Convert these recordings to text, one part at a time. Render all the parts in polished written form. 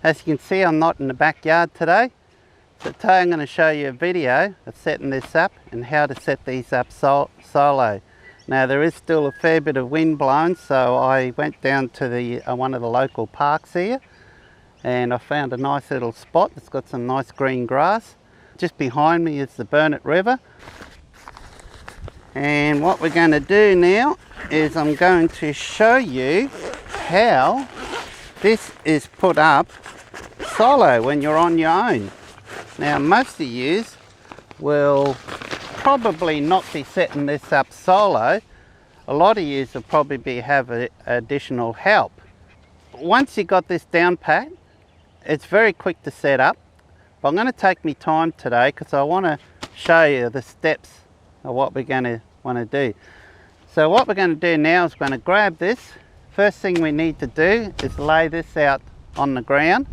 As you can see, I'm not in the backyard today. So today I'm going to show you a video of setting this up and how to set these up solo. Now there is still a fair bit of wind blowing, so I went down to the one of the local parks here and I found a nice little spot that's got some nice green grass. Just behind me is the Burnett River. And what we're going to do now is I'm going to show you how this is put up solo when you're on your own. Now most of you will probably not be setting this up solo. A lot of you will probably have additional help. Once you got this down pat, it's very quick to set up. But I'm going to take my time today because I want to show you the steps of what we're going to want to do. So what we're going to do now is we're going to grab this. First thing we need to do is lay this out on the ground.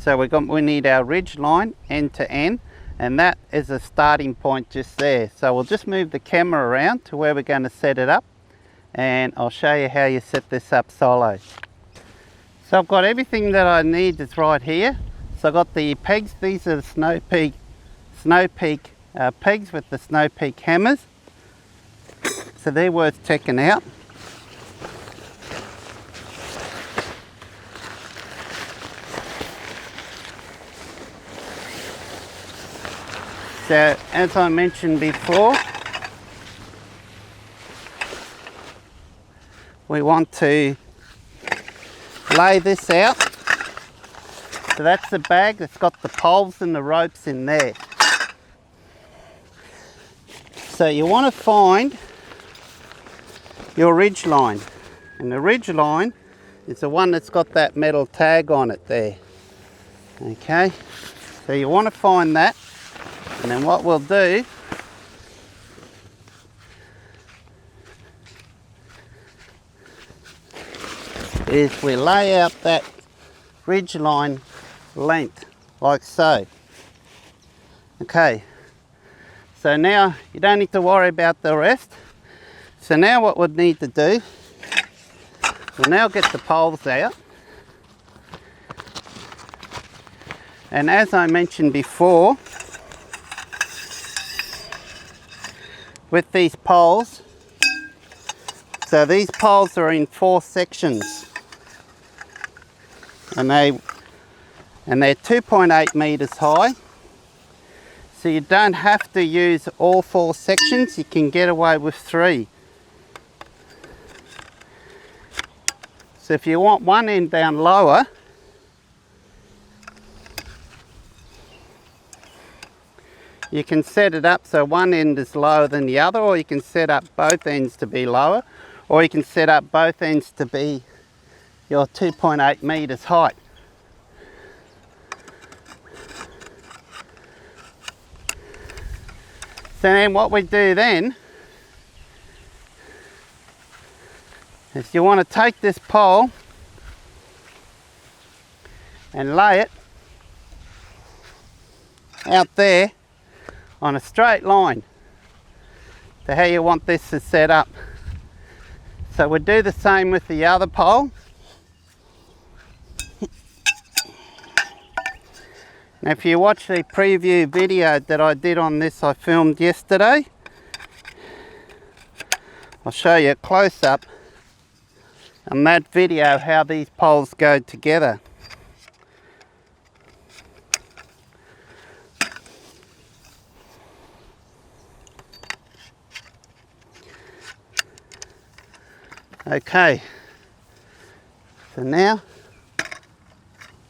So we need our ridge line end to end, and that is a starting point just there. So we'll just move the camera around to where we're going to set it up, and I'll show you how you set this up solo. So I've got everything that I need is right here. So I've got the pegs. These are the Snow Peak pegs with the Snow Peak hammers. So they're worth checking out. So as I mentioned before, we want to lay this out. So that's the bag that's got the poles and the ropes in there. So you want to find your ridge line, and the ridge line is the one that's got that metal tag on it there. Okay, so you want to find that, and then what we'll do is we lay out that ridge line length like so. Okay, so now you don't need to worry about the rest. So now what we'll need to do, we'll now get the poles out. And as I mentioned before, with these poles, so these poles are in 4 sections. And they're 2.8 meters high. So you don't have to use all 4 sections, you can get away with 3. So if you want one end down lower, you can set it up so one end is lower than the other, or you can set up both ends to be lower, or you can set up both ends to be your 2.8 meters height. So then what we do then is you want to take this pole and lay it out there on a straight line to how you want this to set up. So we'll do the same with the other pole. Now if you watch the preview video that I did on this, I filmed yesterday, I'll show you a close-up on that video how these poles go together. Okay, so now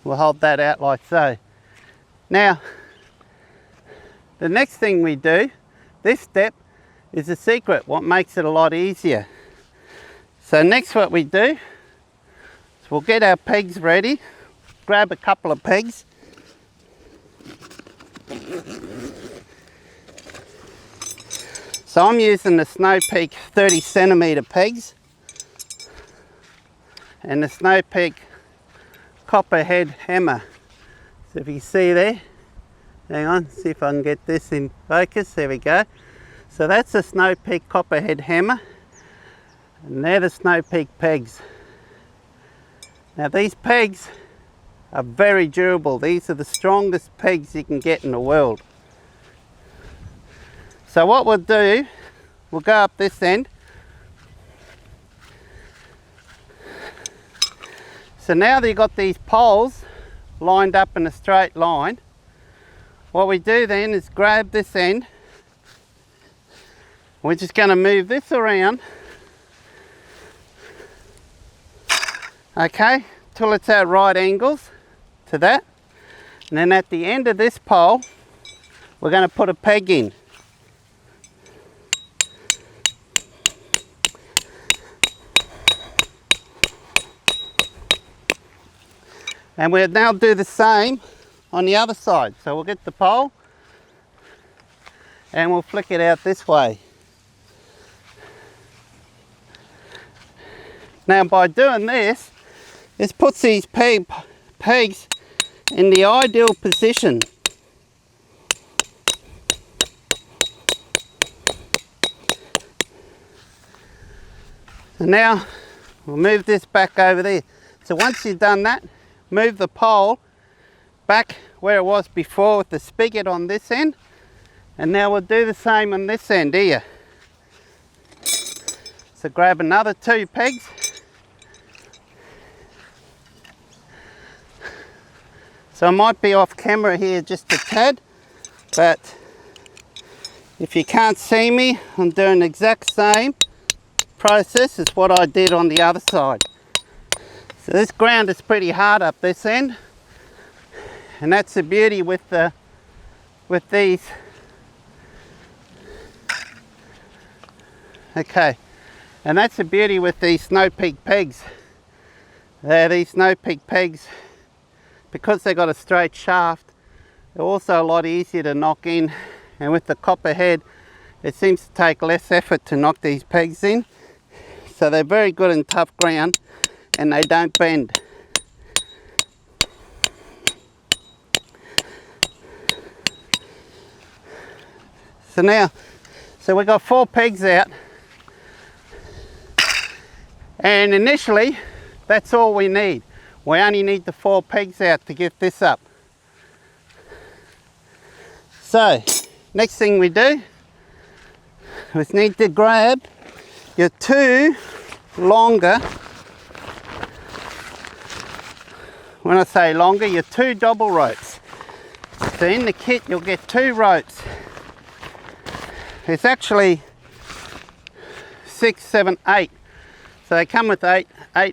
we'll hold that out like so. Now, the next thing we do, this step is a secret, what makes it a lot easier. So next what we do is we'll get our pegs ready, grab a couple of pegs. So I'm using the Snow Peak 30 centimetre pegs and the Snow Peak copperhead hammer. So if you see there, hang on, see if I can get this in focus, there we go. So that's the Snow Peak copperhead hammer, and they're the Snow Peak pegs. Now these pegs are very durable. These are the strongest pegs you can get in the world. So what we'll do, we'll go up this end. So now that you've got these poles lined up in a straight line, what we do then is grab this end. We're just going to move this around, okay, till it's at right angles to that. And then at the end of this pole, we're going to put a peg in. And we'll now do the same on the other side. So we'll get the pole and we'll flick it out this way. Now by doing this, this puts these pegs in the ideal position. And now we'll move this back over there. So once you've done that, move the pole back where it was before with the spigot on this end. And now we'll do the same on this end here. So grab another 2 pegs. So I might be off camera here just a tad, but if you can't see me, I'm doing the exact same process as what I did on the other side. So this ground is pretty hard up this end, and that's the beauty with these. Okay, and that's the beauty with these snow peak pegs. These snow peak pegs, because they've got a straight shaft, they're also a lot easier to knock in, and with the copper head it seems to take less effort to knock these pegs in. So they're very good in tough ground and they don't bend. So we've got 4 pegs out, and initially that's all we need. We only need the 4 pegs out to get this up. So next thing we do is need to grab your 2 longer, when I say longer, your 2 double ropes. So in the kit you'll get 2 ropes. It's actually 6, 7, 8. So they come with 8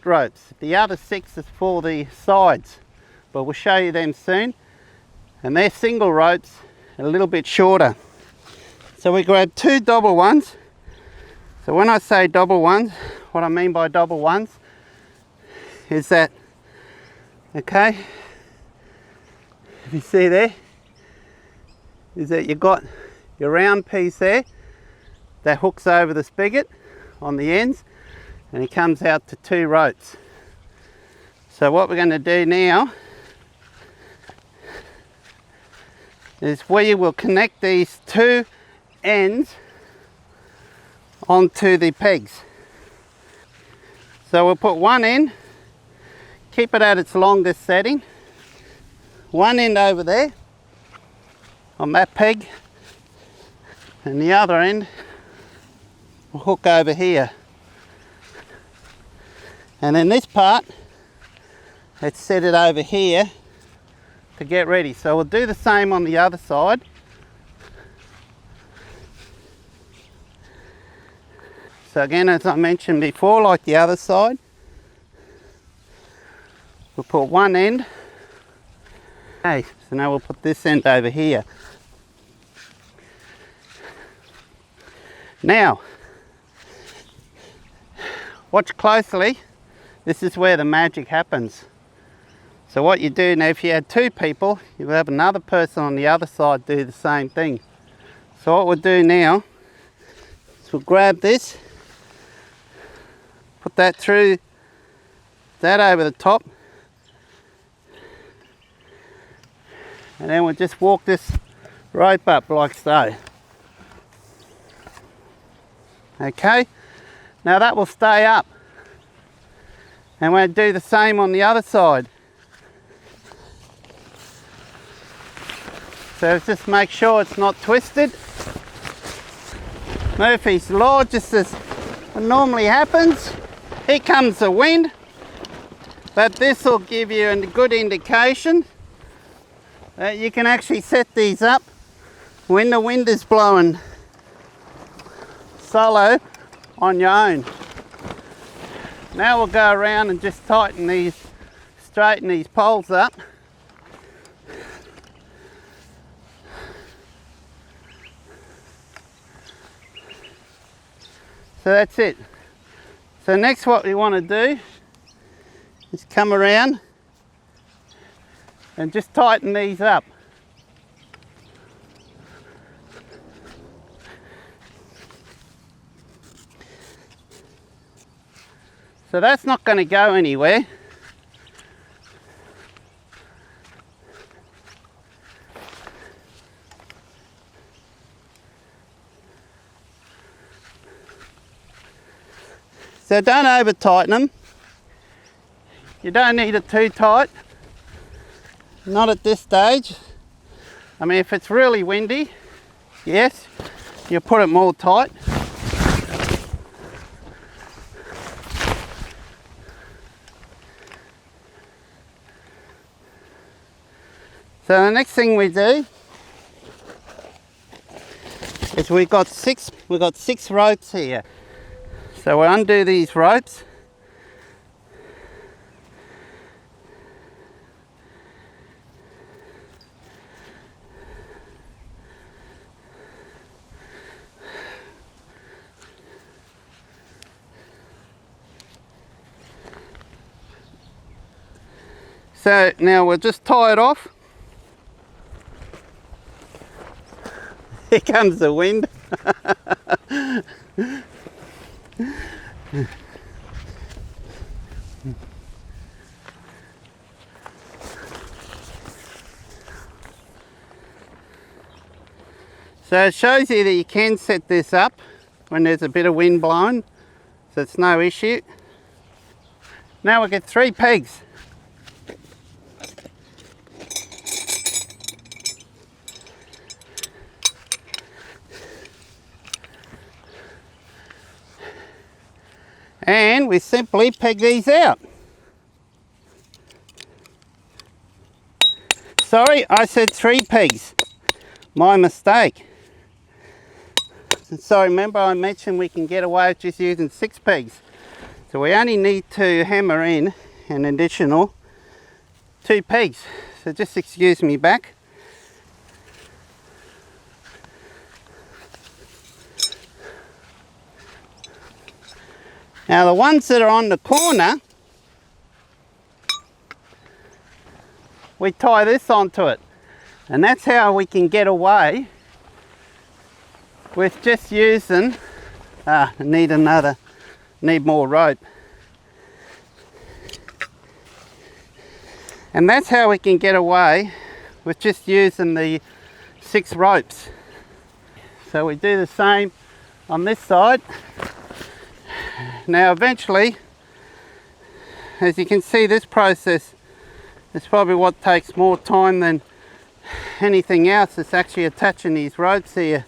ropes. The other 6 is for the sides, but we'll show you them soon. And they're single ropes, a little bit shorter. So we grab 2 double ones. So when I say double ones, what I mean by double ones is that, okay, if you see there, is that you've got your round piece there that hooks over the spigot on the ends, and it comes out to 2 ropes. So what we're going to do now is we will connect these 2 ends onto the pegs. So we'll put one end, keep it at its longest setting, one end over there on that peg, and the other end will hook over here. And then this part, let's set it over here to get ready. So we'll do the same on the other side. So again, as I mentioned before, like the other side, we'll put one end. Okay, so now we'll put this end over here. Now, watch closely. This is where the magic happens. So what you do now, if you had 2 people, you will have another person on the other side do the same thing. So what we'll do now is we'll grab this, put that through, that over the top, and then we'll just walk this rope up like so. Okay, now that will stay up, and we'll do the same on the other side. So just make sure it's not twisted. Murphy's Law, just as normally happens. Here comes the wind, but this will give you a good indication that you can actually set these up when the wind is blowing solo on your own. Now we'll go around and just tighten these, straighten these poles up. So that's it. So next what we want to do is come around and just tighten these up. So that's not going to go anywhere. So don't over tighten them. You don't need it too tight. Not at this stage. I mean, if it's really windy, yes, you put it more tight. So the next thing we do is we've got six ropes here. So we'll undo these ropes. So now we'll just tie it off. Here comes the wind. So it shows you that you can set this up when there's a bit of wind blowing, so it's no issue. Now we'll get 3 pegs. And we simply peg these out. Sorry, I said 3 pegs. My mistake. So remember I mentioned we can get away with just using 6 pegs. So we only need to hammer in an additional 2 pegs. So just excuse me back. Now the ones that are on the corner, we tie this onto it, and that's how we can get away with just using, need more rope. And that's how we can get away with just using the 6 ropes. So we do the same on this side. Now eventually, as you can see, this process is probably what takes more time than anything else. It's actually attaching these ropes here.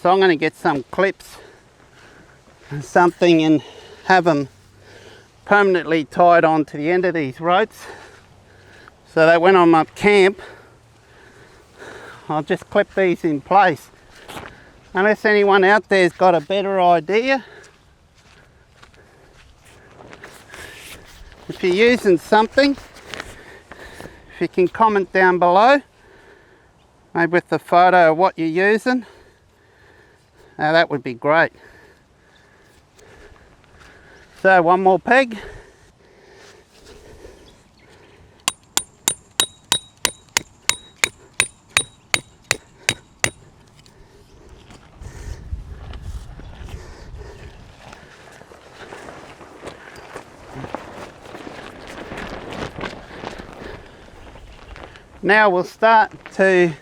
So I'm going to get some clips and something and have them permanently tied onto the end of these ropes, so that when I'm up camp, I'll just clip these in place. Unless anyone out there's got a better idea. If you're using something, if you can comment down below, maybe with the photo of what you're using, now that would be great. So one more peg. Now we'll start to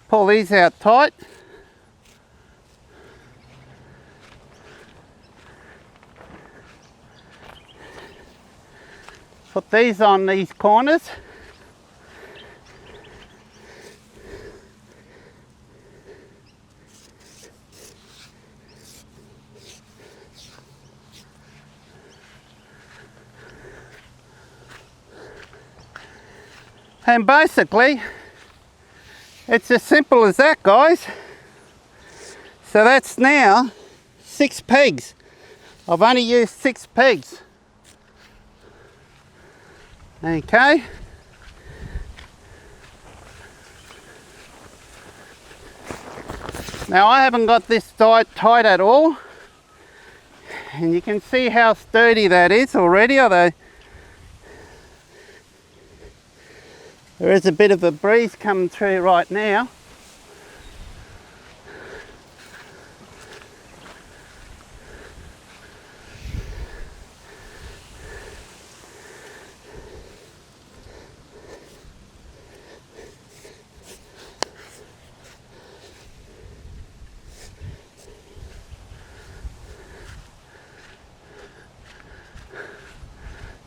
pull these out tight. Put these on these corners. And basically, it's as simple as that, guys. So that's now 6 pegs. I've only used 6 pegs. Okay. Now I haven't got this tight at all. And you can see how sturdy that is already, although there is a bit of a breeze coming through right now.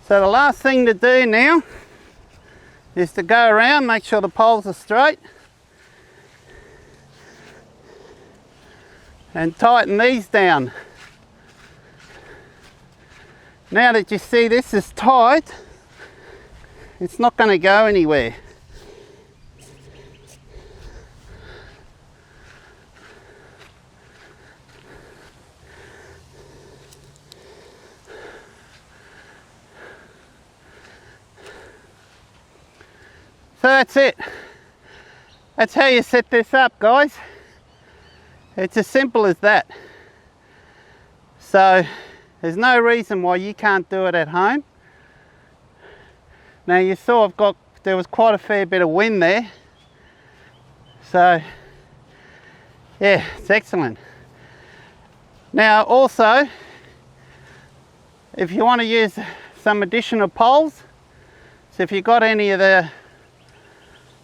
So the last thing to do now is to go around, make sure the poles are straight, and tighten these down. Now that you see this is tight, it's not going to go anywhere. So that's it. That's how you set this up, guys. It's as simple as that. So there's no reason why you can't do it at home. Now you saw there was quite a fair bit of wind there. So yeah, it's excellent. Now also, if you want to use some additional poles, so if you've got any of the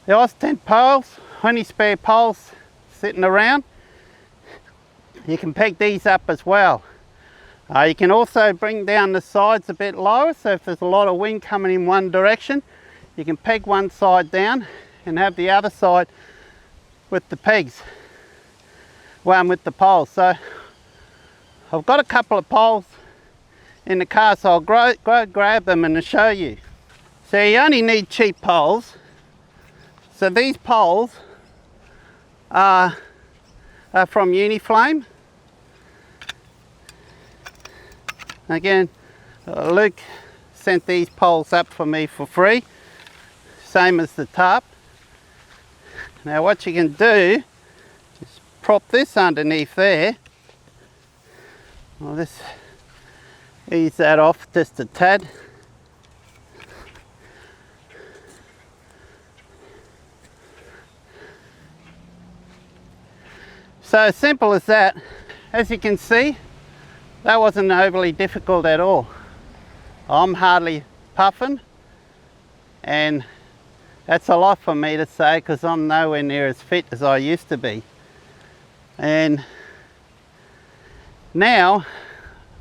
Oz-tent poles, any spare poles sitting around, you can peg these up as well. You can also bring down the sides a bit lower, so if there's a lot of wind coming in one direction, you can peg one side down and have the other side with the pegs, with the poles. So I've got a couple of poles in the car, so I'll go grab them and show you. So you only need cheap poles. So these poles are from Uniflame. Again, Luke sent these poles up for me for free, same as the tarp. Now what you can do is prop this underneath there. I'll just ease that off just a tad. So as simple as that. As you can see, that wasn't overly difficult at all. I'm hardly puffing, and that's a lot for me to say because I'm nowhere near as fit as I used to be. And now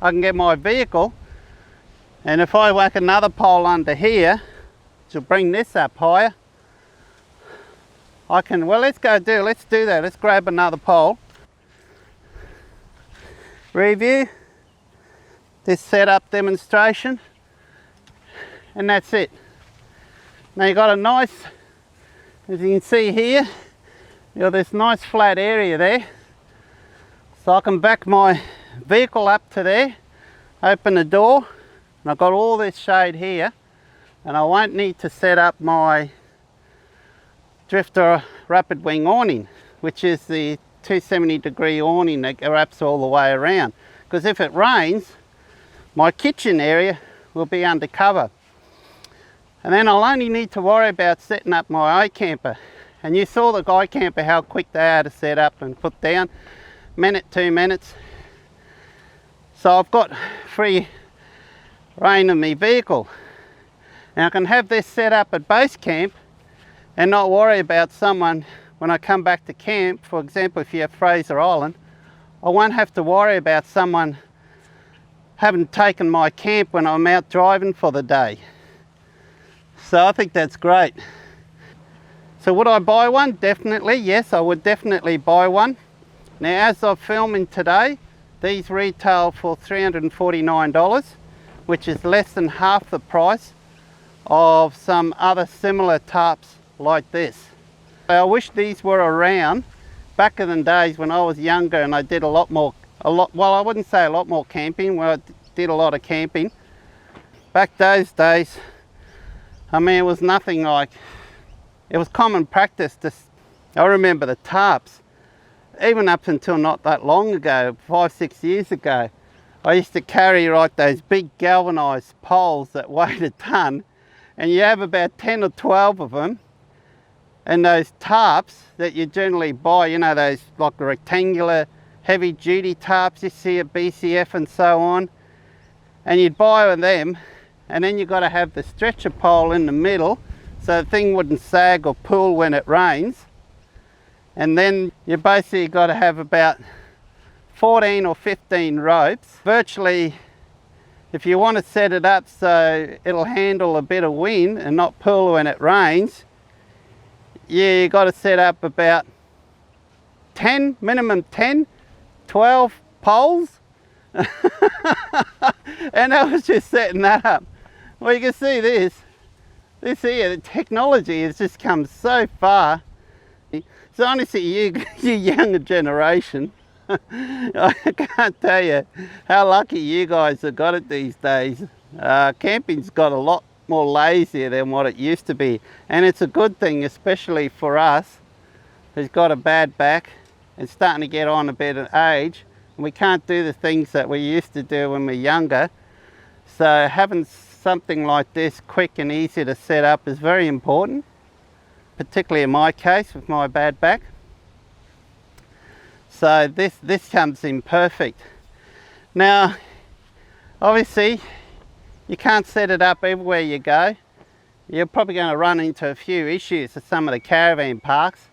I can get my vehicle, and if I whack another pole under here to bring this up higher, I can, let's do that. Let's grab another pole. Review this setup demonstration, and that's it. Now you've got a nice, as you can see here, you've got this nice flat area there. So I can back my vehicle up to there, open the door, and I've got all this shade here, and I won't need to set up my Drifta rapid wing awning, which is the 270-degree awning that wraps all the way around, because if it rains, my kitchen area will be under cover. And then I'll only need to worry about setting up my iCamper. And you saw the iCamper, how quick they are to set up and put down, minute, 2 minutes. So I've got free rein of my vehicle. Now I can have this set up at base camp and not worry about someone when I come back to camp. For example, if you have Fraser Island, I won't have to worry about someone having taken my camp when I'm out driving for the day. So I think that's great. So would I buy one? Definitely, yes, I would definitely buy one. Now as I'm filming today, these retail for $349, which is less than half the price of some other similar tarps like this. I wish these were around back in the days when I was younger and I did well, I wouldn't say a lot more camping, well, I did a lot of camping. Back those days, I mean, it was nothing like, it was common practice I remember the tarps, even up until not that long ago, 5-6 years ago, I used to carry like those big galvanized poles that weighed a ton, and you have about 10 or 12 of them, and those tarps that you generally buy, you know, those like rectangular heavy duty tarps you see at BCF and so on, and you'd buy them, and then you've got to have the stretcher pole in the middle so the thing wouldn't sag or pull when it rains. And then you basically got to have about 14 or 15 ropes. Virtually, if you want to set it up so it'll handle a bit of wind and not pull when it rains, yeah, you got to set up about 10, minimum 10, 12 poles. And I was just setting that up. Well, you can see this here, the technology has just come so far. So honestly, you younger generation, I can't tell you how lucky you guys have got it these days. Camping's got a lot more lazier than what it used to be, and it's a good thing, especially for us who's got a bad back and starting to get on a bit of age, and we can't do the things that we used to do when we were younger. So having something like this quick and easy to set up is very important, particularly in my case with my bad back. So this comes in perfect. Now obviously you can't set it up everywhere you go. You're probably going to run into a few issues at some of the caravan parks,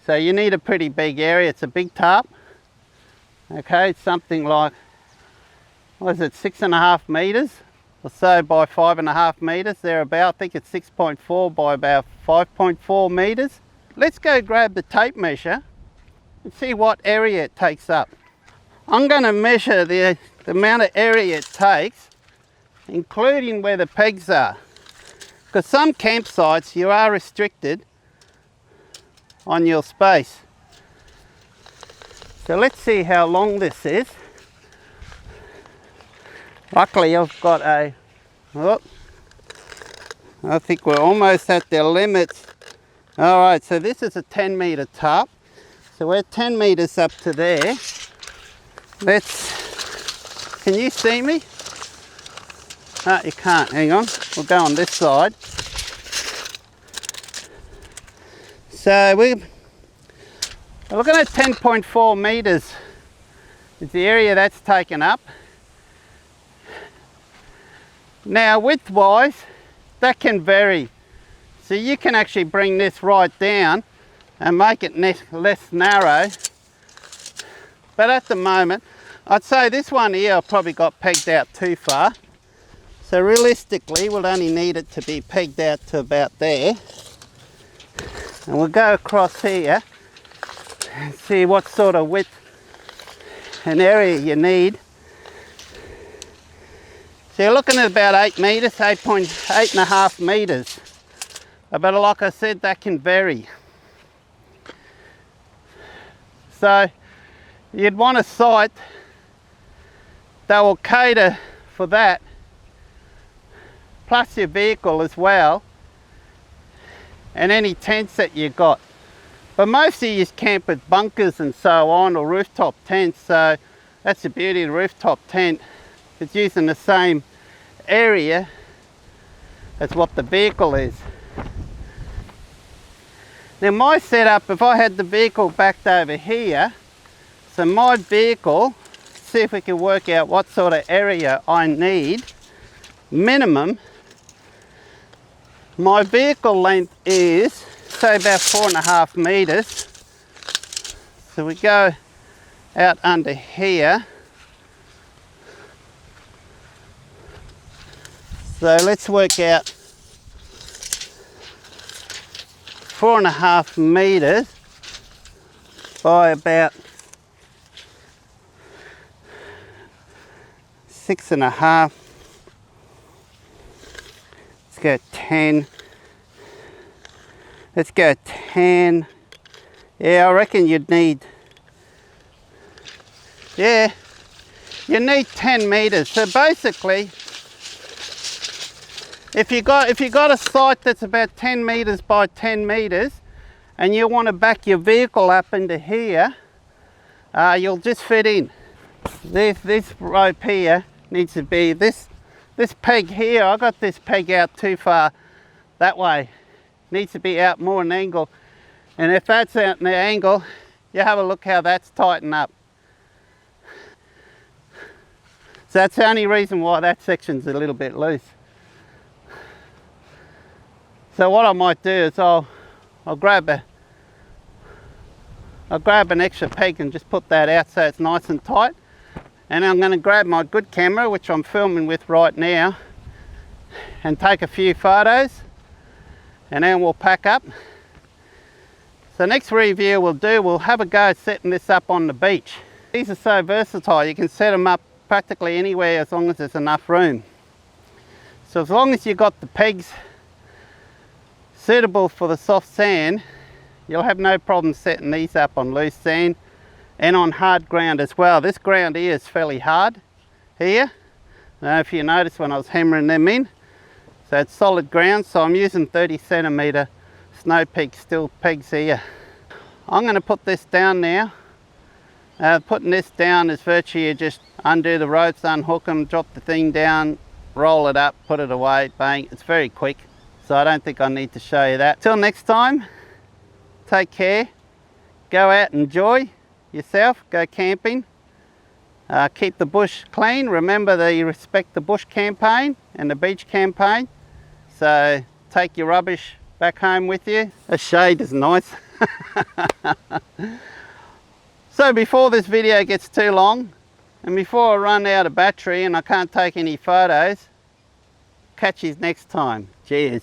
so you need a pretty big area. It's a big tarp, okay, it's something like, what is it, 6.5 meters or so by 5.5 meters thereabout. I think it's 6.4 by about 5.4 meters. Let's go grab the tape measure and see what area it takes up. I'm going to measure the amount of area it takes, including where the pegs are, because some campsites you are restricted on your space. So let's see how long this is. Luckily I've got I think we're almost at their limits. Alright, so this is a 10 meter tarp. So we're 10 meters up to there. Can you see me? No, you can't, hang on. We'll go on this side. So we're looking at 10.4 meters is the area that's taken up. Now width-wise, that can vary. So you can actually bring this right down and make it less narrow. But at the moment, I'd say this one here I've probably got pegged out too far. So realistically, we'll only need it to be pegged out to about there. And we'll go across here and see what sort of width and area you need. So you're looking at about 8 meters, 8.5 meters. But like I said, that can vary. So you'd want a site that will cater for that, plus your vehicle as well, and any tents that you've got. But mostly you camp with bunkers and so on, or rooftop tents, so that's the beauty of the rooftop tent. It's using the same area as what the vehicle is. Now my setup, if I had the vehicle backed over here, so my vehicle, see if we can work out what sort of area I need, minimum. My vehicle length is, say, about 4.5 meters. So we go out under here. So let's work out 4.5 meters by about 6.5. It's go 10. Let's go 10. Yeah, I reckon you'd need, yeah, you need 10 meters. So basically, if you got a site that's about 10 meters by 10 meters, and you want to back your vehicle up into here, you'll just fit in. This rope here needs to be this peg here. I got this peg out too far that way. Needs to be out more an angle, and if that's out in the angle, you have a look how that's tightened up. So that's the only reason why that section's a little bit loose. So what I might do is I'll grab an extra peg and just put that out so it's nice and tight. And I'm going to grab my good camera, which I'm filming with right now, and take a few photos, and then we'll pack up. So next review we'll have a go setting this up on the beach. These are so versatile, you can set them up practically anywhere as long as there's enough room. So as long as you've got the pegs suitable for the soft sand, you'll have no problem setting these up on loose sand and on hard ground as well. This ground here is fairly hard here. I don't know if you noticed when I was hammering them in. So it's solid ground, so I'm using 30 centimetre snow peak steel pegs here. I'm going to put this down now. Putting this down is virtually you just undo the ropes, unhook them, drop the thing down, roll it up, put it away, bang. It's very quick, so I don't think I need to show you that. Till next time, take care, go out and enjoy yourself, go camping, keep the bush clean. Remember the Respect the Bush campaign and the beach campaign. So take your rubbish back home with you. A shade is nice. So before this video gets too long, and before I run out of battery and I can't take any photos, catch you next time. Cheers.